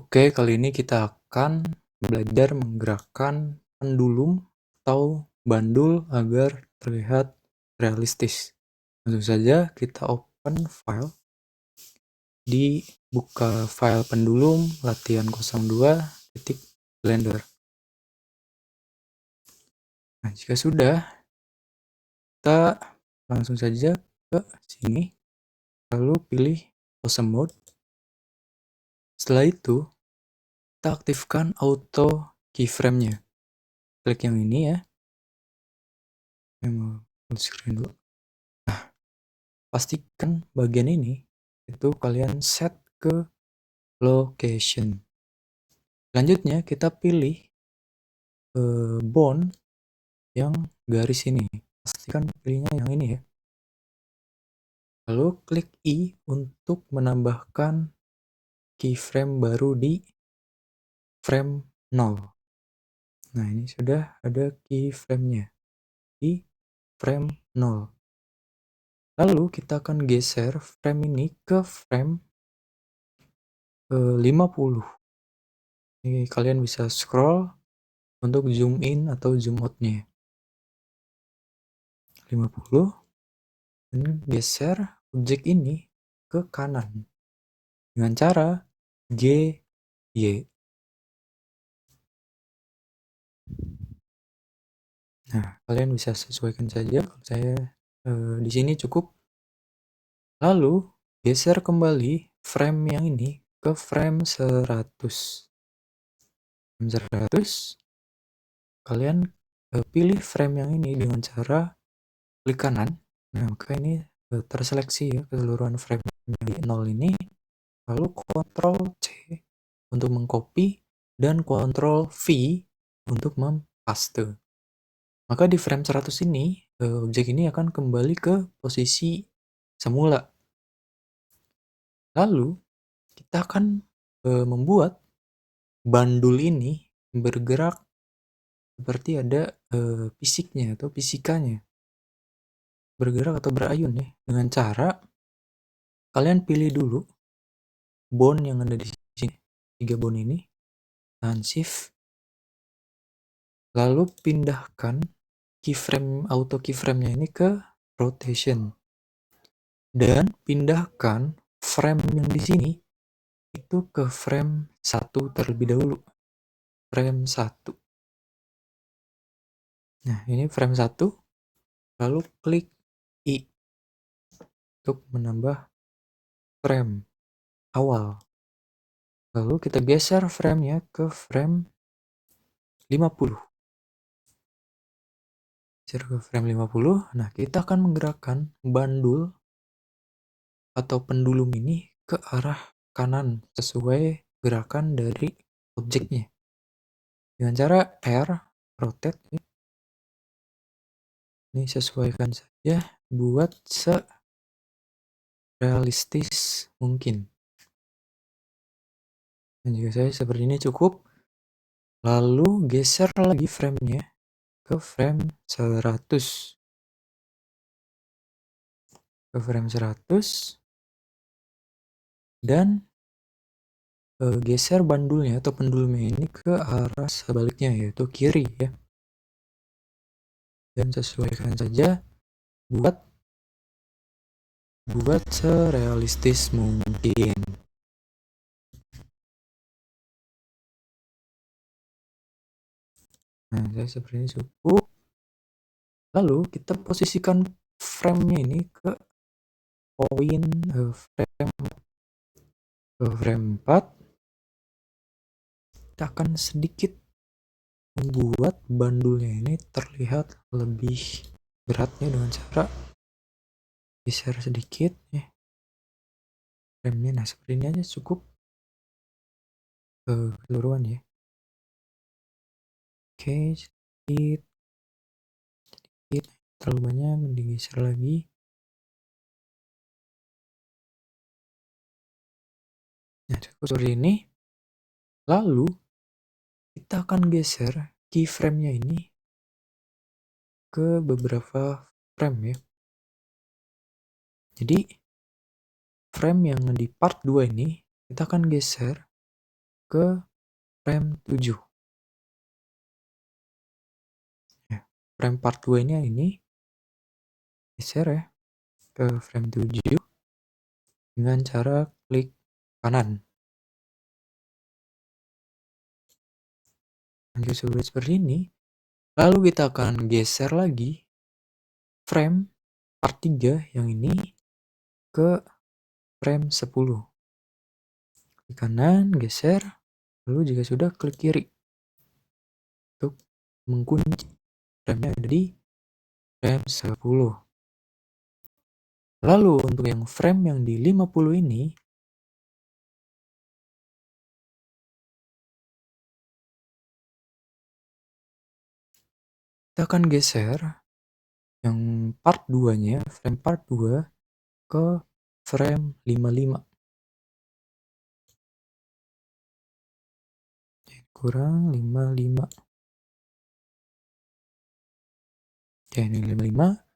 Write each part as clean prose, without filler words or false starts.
Oke, kali ini kita akan belajar menggerakkan pendulum atau bandul agar terlihat realistis. Langsung saja kita open file, dibuka file pendulum latihan 02.blender. Nah, jika sudah, kita langsung saja ke sini, lalu pilih awesome mode. Setelah itu, kita aktifkan auto keyframe-nya. Klik yang ini ya. Saya mau full screen dulu. Pastikan bagian ini itu kalian set ke location. Selanjutnya kita pilih bone yang garis ini. Pastikan pilihnya yang ini ya. Lalu klik I untuk menambahkan keyframe baru di frame 0. Nah, ini sudah ada keyframe-nya di frame 0. Lalu kita akan geser frame ini ke frame 50. Ini kalian bisa scroll untuk zoom in atau zoom out-nya. 50 dan geser objek ini ke kanan dengan cara G, Y. Nah, kalian bisa sesuaikan saja. Kalau saya di sini cukup. Lalu geser kembali frame yang ini ke frame 100. Frame 100, kalian pilih frame yang ini dengan cara klik kanan. Nah, maka ini terseleksi ya keseluruhan frame yang di 0 ini. Lalu Ctrl C untuk mengcopy dan Ctrl V untuk mempaste. Maka di frame 100 ini, objek ini akan kembali ke posisi semula. Lalu kita akan membuat bandul ini bergerak seperti ada fisiknya atau fisikanya. Bergerak atau berayun ya, dengan cara kalian pilih dulu bone yang ada di sini, 3 bone ini, tahan shift, lalu pindahkan keyframe auto keyframe-nya ini ke rotation, dan pindahkan frame yang di sini itu ke frame 1 terlebih dahulu. Frame 1. Nah, ini frame 1, lalu klik I untuk menambah frame awal. Lalu kita geser frame-nya ke frame 50. Geser ke frame 50. Nah, kita akan menggerakkan bandul atau pendulum ini ke arah kanan sesuai gerakan dari objeknya. Dengan cara R, rotate. Ini sesuaikan saja buat serealistis mungkin. Dan jika saya seperti ini cukup. Lalu geser lagi frame-nya ke frame 100. Ke frame 100. Dan geser bandulnya atau pendulumnya ini ke arah sebaliknya, yaitu kiri ya. Dan sesuaikan saja buat serealistis mungkin. Nah, saya seperti ini cukup. Lalu kita posisikan frame-nya ini ke poin frame 4. Kita akan sedikit membuat bandulnya ini terlihat lebih beratnya dengan cara geser sedikit ya frame-nya. Nah, seperti ini aja cukup keseluruhan ya. Oke, sedikit terlalu banyak, digeser lagi. Nah, cukup seperti ini. Lalu kita akan geser keyframe-nya ini ke beberapa frame ya. Jadi frame yang di part 2 ini kita akan geser ke frame 7. Ya, frame part 2-nya ini geser ya ke frame 7 dengan cara klik kanan. Lanjut seperti ini. Lalu kita akan geser lagi frame part 3 yang ini ke frame 10. Klik kanan, geser, lalu jika sudah klik kiri untuk mengunci frame-nya ada di frame 10. Lalu untuk yang frame yang di 50 ini, kita akan geser yang part 2-nya, frame part 2 ke frame 55. Kurang 55. Oke, ini 55.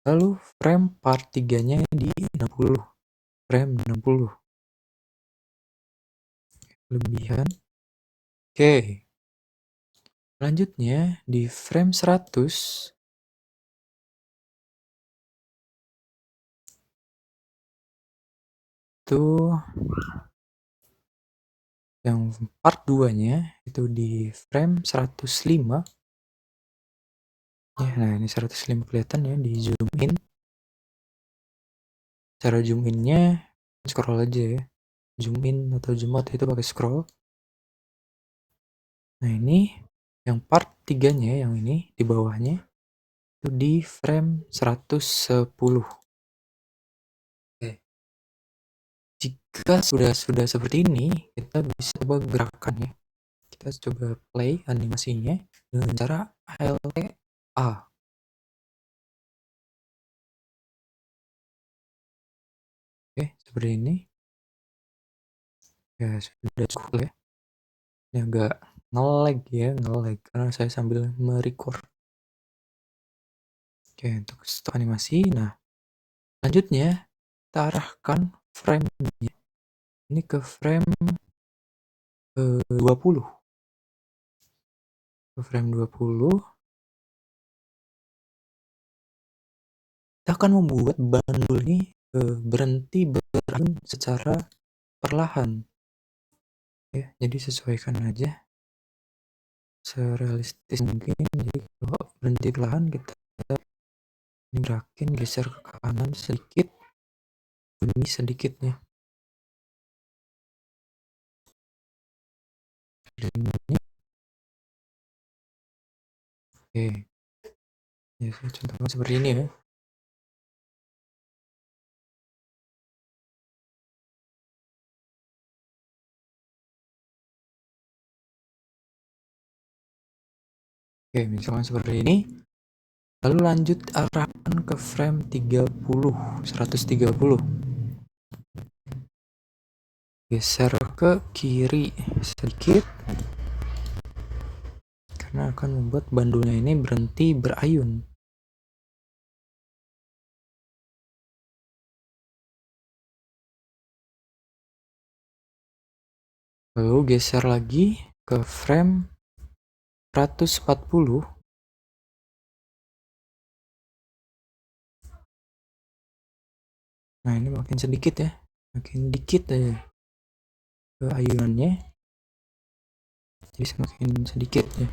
Lalu frame part 3-nya di 60. Frame 60. Kelebihan. Oke. Selanjutnya di frame 100 itu yang part 2-nya itu di frame 105. Ya, nah ini 105 kelihatan ya, di zoom in. Cara zoom in-nya scroll aja ya. Zoom in atau zoom out itu pakai scroll. Nah, ini yang part 3-nya yang ini di bawahnya itu di frame 110. Oke. Jika sudah seperti ini, kita bisa coba gerakan ya. Kita coba play animasinya dengan cara Alt A. Oke, seperti ini. Ya, sudah cukup ya. Ini agak nge-lag ya, nge-lag karena saya sambil merecord. Oke, untuk stop animasi. Nah, selanjutnya kita arahkan frame-nya ini ke frame 20. Ke frame 20. Kita akan membuat bandul ini berhenti berayun secara perlahan. Ya, jadi sesuaikan aja serealistis mungkin. Jadi kalau berhenti perlahan kita gerakin, geser ke kanan sedikit demi sedikitnya. Ini oke. Ya, saya contohkan seperti ini ya. Oke, misalkan seperti ini. Lalu lanjut arahkan ke frame 30, 130. Geser ke kiri sedikit karena akan membuat bandulnya ini berhenti berayun. Lalu geser lagi ke frame 140. Nah, ini makin sedikit ya, makin dikit aja ke ayunannya, jadi semakin sedikit ya.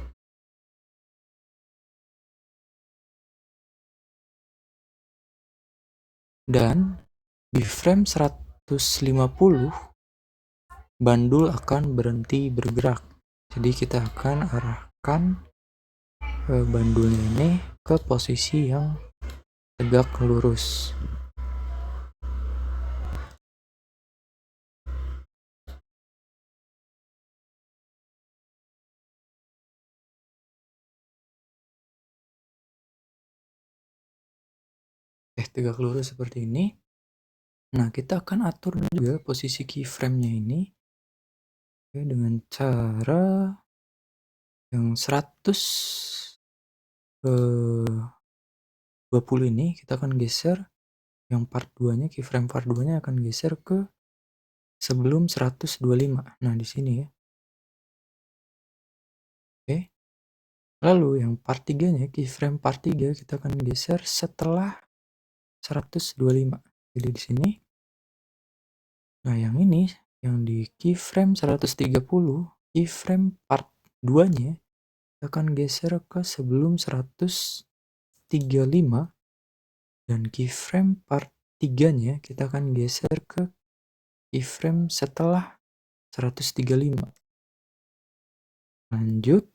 Dan di frame 150 bandul akan berhenti bergerak. Jadi kita akan arahkan bandulnya ini ke posisi yang tegak lurus. Tegak lurus seperti ini. Nah, kita akan atur juga posisi keyframe-nya ini dengan cara yang 120 ini kita akan geser yang part 2-nya, keyframe part 2-nya akan geser ke sebelum 125. Nah, di sini ya. Lalu yang part 3-nya, keyframe part 3 kita akan geser setelah 125. Jadi di sini. Nah, yang ini yang di keyframe 130, keyframe part 2-nya kita akan geser ke sebelum 135 dan keyframe part 3-nya kita akan geser ke keyframe setelah 135. Lanjut,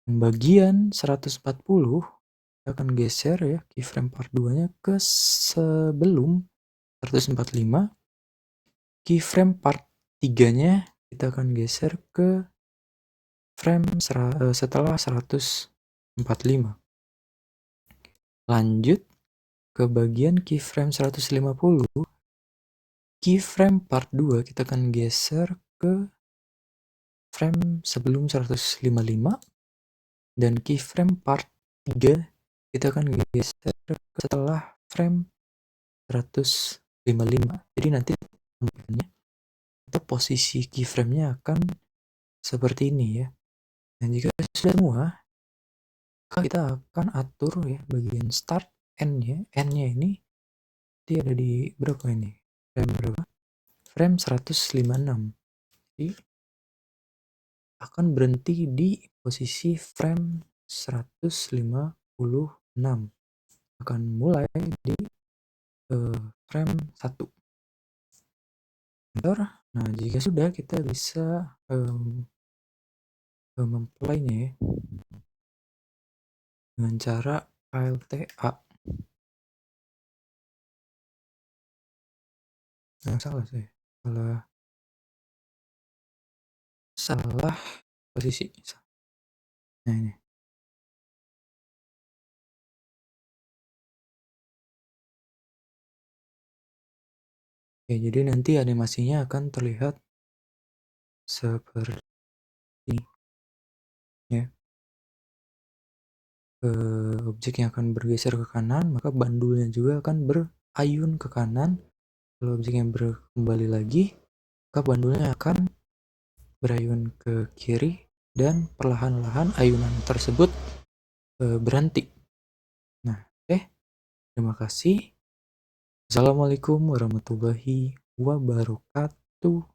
bagian 140 kita akan geser ya keyframe part 2-nya ke sebelum 145. Keyframe part 3-nya kita akan geser ke setelah 145. Lanjut ke bagian keyframe 150. Keyframe part 2 kita akan geser ke frame sebelum 155 dan keyframe part 3 kita akan geser setelah frame 155. Jadi nanti tampilnya atau posisi keyframe-nya akan seperti ini ya. Dan jika sudah semua, kita akan atur ya bagian start N-nya. N-nya ini dia ada di berapa ini? Frame berapa? Frame 156. Jadi akan berhenti di posisi frame 156. Akan mulai di frame 1. Nah, jika sudah kita bisa memplaynya ya dengan cara ALTA. Nah, salah saya. Salah posisi. Nah, ini. Oke, jadi nanti animasinya akan terlihat seperti ini ya. Objek yang akan bergeser ke kanan, maka bandulnya juga akan berayun ke kanan. Kalau objek yang kembali lagi, maka bandulnya akan berayun ke kiri dan perlahan-lahan ayunan tersebut berhenti. Nah, terima kasih. Assalamualaikum warahmatullahi wabarakatuh.